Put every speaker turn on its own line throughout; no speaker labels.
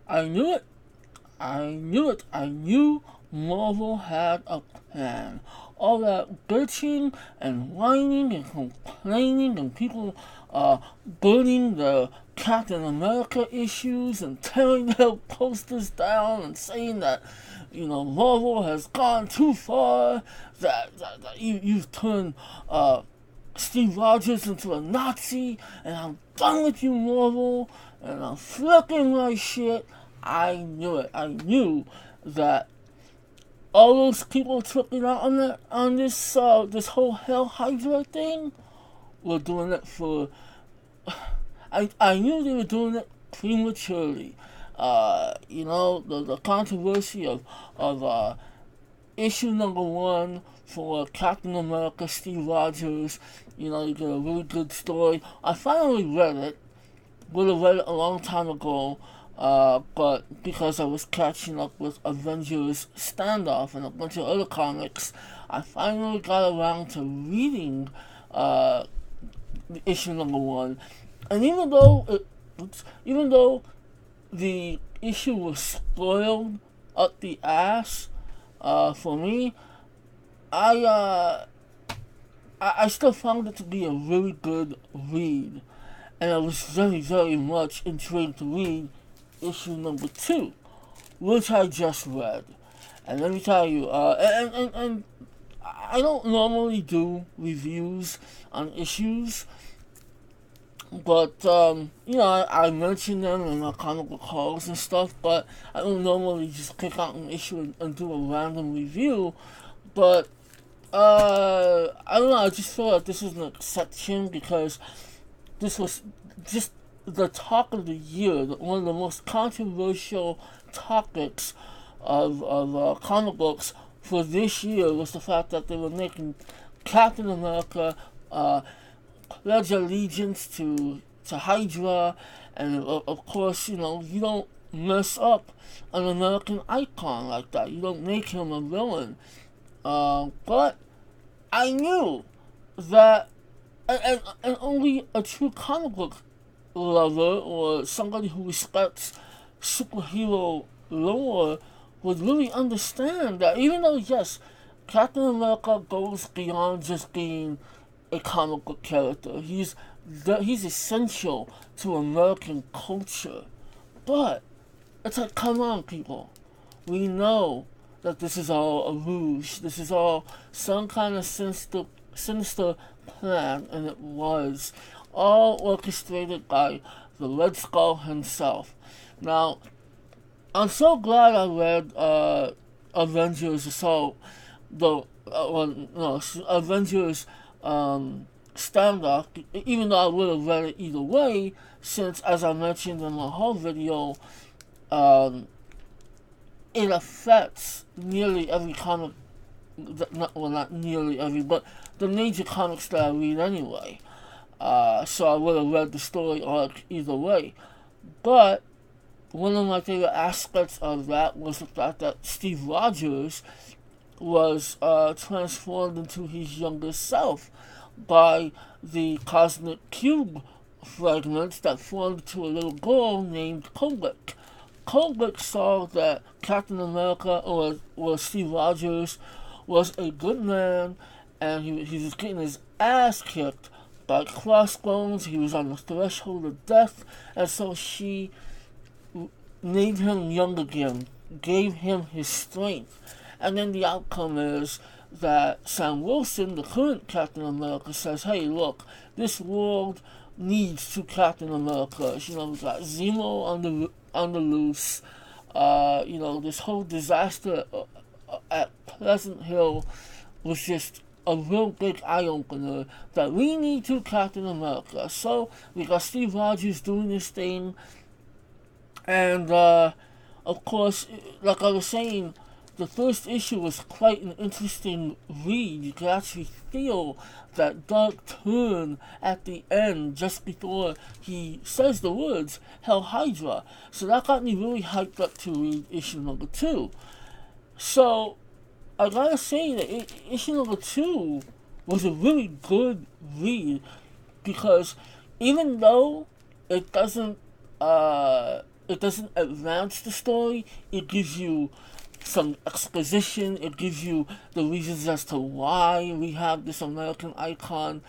I knew it. I knew it. I knew Marvel had a plan. All that bitching and whining and complaining and people burning the Captain America issues and tearing their posters down and saying that, Marvel has gone too far, that you've turned Steve Rogers into a Nazi, and I'm done with you, Marvel, and I'm flipping my shit. I knew it. I knew that all those people tripping out on this whole Hell Hydra thing were doing it for. I knew they were doing it prematurely. The controversy of issue number one for Captain America, Steve Rogers. You get a really good story. I finally read it. Would have read it a long time ago, but because I was catching up with Avengers Standoff and a bunch of other comics, I finally got around to reading issue number one. And even though the issue was spoiled up the ass for me, I still found it to be a really good read, and I was very, very much intrigued to read issue number two, which I just read. And let me tell you, and I don't normally do reviews on issues, but I mention them in my comic book hauls and stuff. But I don't normally just pick out an issue and do a random review. But I don't know. I just feel like this is an exception because this was just the talk of the year, one of the most controversial topics of comic books for this year was the fact that they were making Captain America pledge allegiance to Hydra, and of course, you don't mess up an American icon like that. You don't make him a villain. But I knew that, and only a true comic book lover or somebody who respects superhero lore would really understand that even though, yes, Captain America goes beyond just being a comic book character, he's essential to American culture. But it's like, come on, people. We know that this is all a ruse. This is all some kind of sinister plan, and it was all orchestrated by the Red Skull himself. Now, I'm so glad I read Avengers Assault, Avengers Standoff, even though I would have read it either way, since, as I mentioned in my whole video, it affects nearly every comic, not nearly every, but the major comics that I read anyway. So I would have read the story arc either way. But one of my favorite aspects of that was the fact that Steve Rogers was transformed into his younger self by the cosmic cube fragments that formed into a little girl named Kobik. Kobik saw that Captain America, or Steve Rogers, was a good man, and he was getting his ass kicked by Crossbones. He was on the threshold of death, and so she made him young again, gave him his strength. And then the outcome is that Sam Wilson, the current Captain America, says, hey, look, this world needs two Captain Americas. We got Zemo on the loose. This whole disaster at Pleasant Hill was just a real big eye-opener that we need two Captain America. So we got Steve Rogers doing this thing, and of course, like I was saying, the first issue was quite an interesting read. You could actually feel that dark turn at the end just before he says the words Hell Hydra. So that got me really hyped up to read issue number two. So I gotta say that issue number two was a really good read because even though it doesn't it doesn't advance the story. It gives you some exposition. It gives you the reasons as to why we have this American icon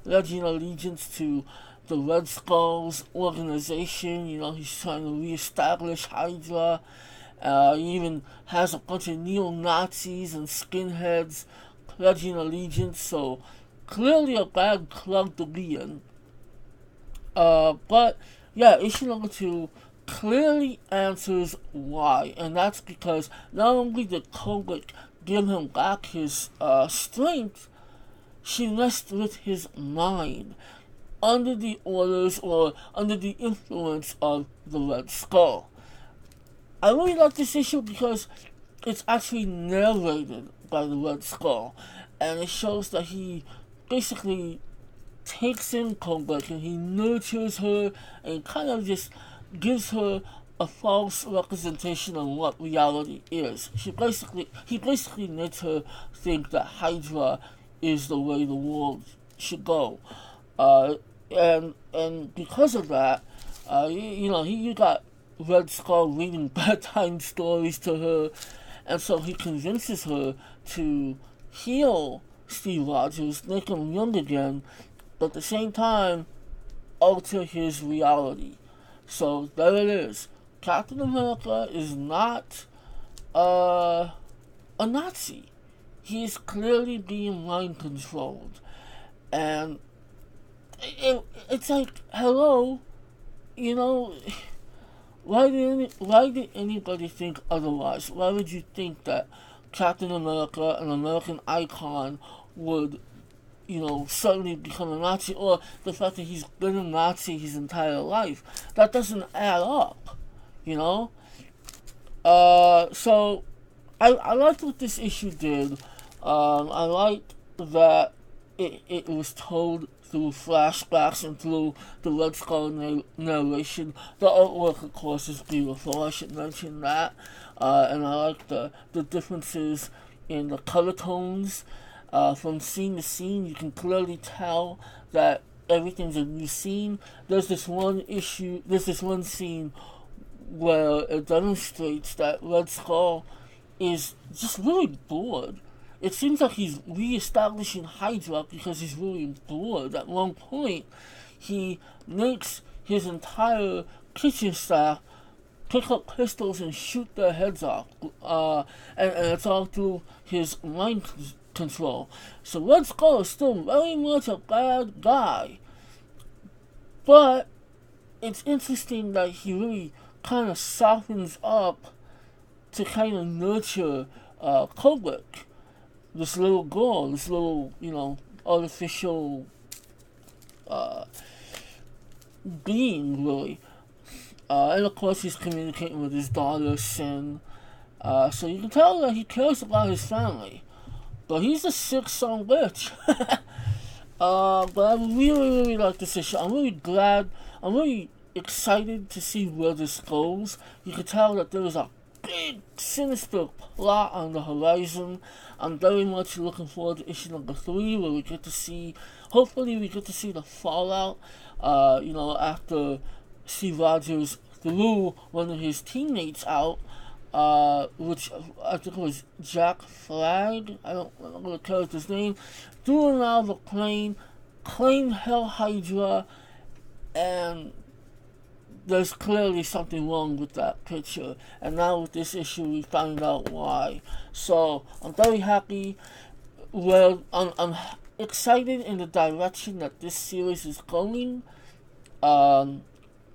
pledging allegiance to the Red Skull's organization. You know, he's trying to reestablish Hydra. He even has a bunch of neo-Nazis and skinheads pledging allegiance, so clearly a bad club to be in. But yeah, issue number 2 clearly answers why, and that's because not only did Kobik give him back his strength, she messed with his mind under the orders or under the influence of the Red Skull. I really like this issue because it's actually narrated by the Red Skull, and it shows that he basically takes in Kobik and he nurtures her and kind of just gives her a false representation of what reality is. He basically makes her think that Hydra is the way the world should go, and because of that, you got Red Skull reading bedtime stories to her, and so he convinces her to heal Steve Rogers, make him young again, but at the same time alter his reality. So there it is. Captain America is not a Nazi. He is clearly being mind controlled, and it's like, hello, you know. Why did anybody think otherwise? Why would you think that Captain America, an American icon, would, suddenly become a Nazi, or the fact that he's been a Nazi his entire life? That doesn't add up, you know? So, I liked what this issue did. I liked that it was told through flashbacks and through the Red Skull narration. The artwork, of course, is beautiful. I should mention that. And I like the differences in the color tones. From scene to scene, you can clearly tell that everything's a new scene. There's this one scene where it demonstrates that Red Skull is just really bored. It seems like he's re-establishing Hydra because he's really bored. At one point, he makes his entire kitchen staff pick up pistols and shoot their heads off. And it's all through his mind control. So Red Skull is still very much a bad guy. But it's interesting that he really kind of softens up to kind of nurture Kobik. This little girl, this little, artificial being, really. And of course he's communicating with his daughter, Sin. So you can tell that he cares about his family. But he's a sick son of a bitch. But I really, really like this issue. I'm really excited to see where this goes. You can tell that there is a big, sinister plot on the horizon. I'm very much looking forward to issue number 3, where hopefully we get to see the fallout, after Steve Rogers threw one of his teammates out, which I think was Jack Flag, I don't remember the character's name, threw him out of a plane, claimed Hell Hydra, and there's clearly something wrong with that picture, and now with this issue we find out why. So I'm very happy. Well, I'm excited in the direction that this series is going.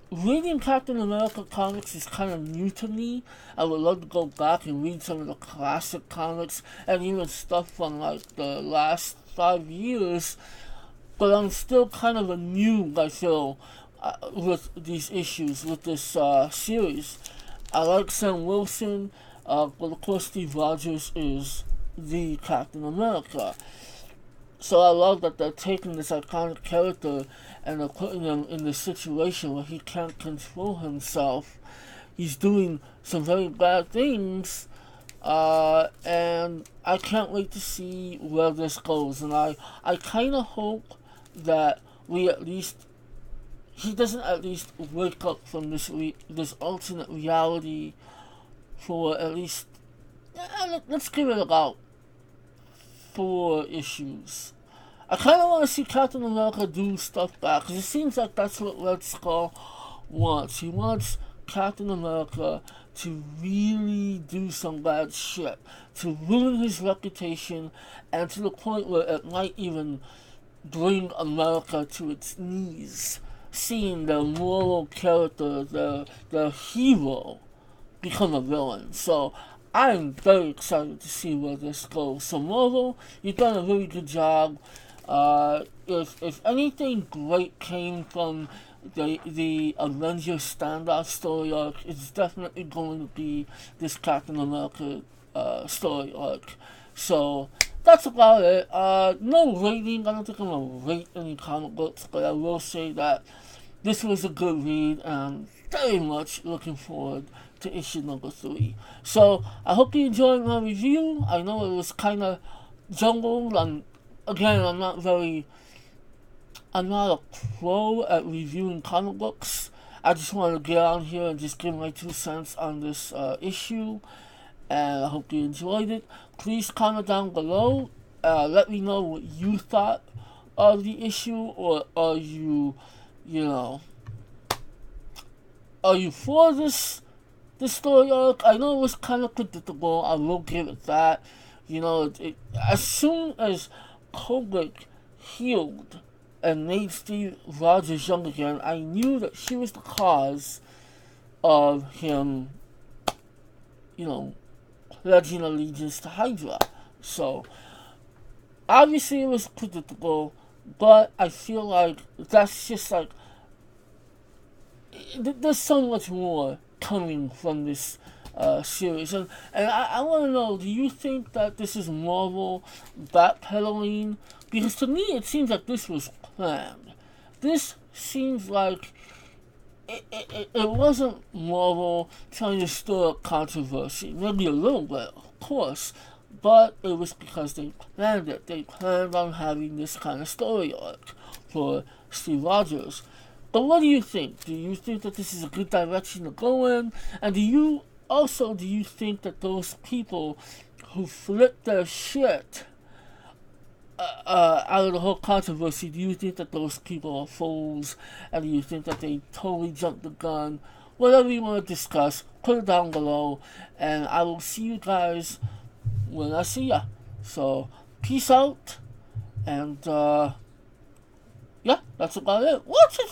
Reading Captain America comics is kind of new to me. I would love to go back and read some of the classic comics and even stuff from like the last 5 years, but I'm still kind of a noob, I feel, with these issues, with this series. I like Sam Wilson, but of course Steve Rogers is the Captain America. So I love that they're taking this iconic character and they're putting him in this situation where he can't control himself. He's doing some very bad things, and I can't wait to see where this goes. And I kind of hope that we at least he doesn't at least wake up from this alternate reality for at least, let's give it about 4 issues. I kind of want to see Captain America do stuff back, because it seems like that's what Red Skull wants. He wants Captain America to really do some bad shit, to ruin his reputation, and to the point where it might even bring America to its knees, seeing the moral character, the hero, become a villain. So I'm very excited to see where this goes. So Marvel, you've done a really good job. If anything great came from the Avengers standout story arc, it's definitely going to be this Captain America story arc. So that's about it. No rating. I don't think I'm gonna rate any comic books, but I will say that this was a good read, and I'm very much looking forward to issue number 3. So I hope you enjoyed my review. I know it was kind of jumbled, and again, I'm not a pro at reviewing comic books. I just want to get on here and just give my 2 cents on this issue, and I hope you enjoyed it. Please comment down below. Let me know what you thought of the issue, or are you for this story arc? I know it was kind of predictable. I will give it that. As soon as Kobik healed and made Steve Rogers young again, I knew that she was the cause of him, pledging allegiance to Hydra. So, obviously it was predictable, but I feel like that's just like, there's so much more coming from this series. And I want to know, do you think that this is Marvel backpedaling? Because to me, it seems like this was planned. This seems like it wasn't Marvel trying to stir up controversy. Maybe a little bit, of course, but it was because they planned it. They planned on having this kind of story arc for Steve Rogers. But what do you think? Do you think that this is a good direction to go in? And do you think that those people who flipped their shit out of the whole controversy, do you think that those people are fools? And do you think that they totally jumped the gun? Whatever you want to discuss, put it down below, and I will see you guys when I see ya. So, peace out, and yeah, that's about it. What's it?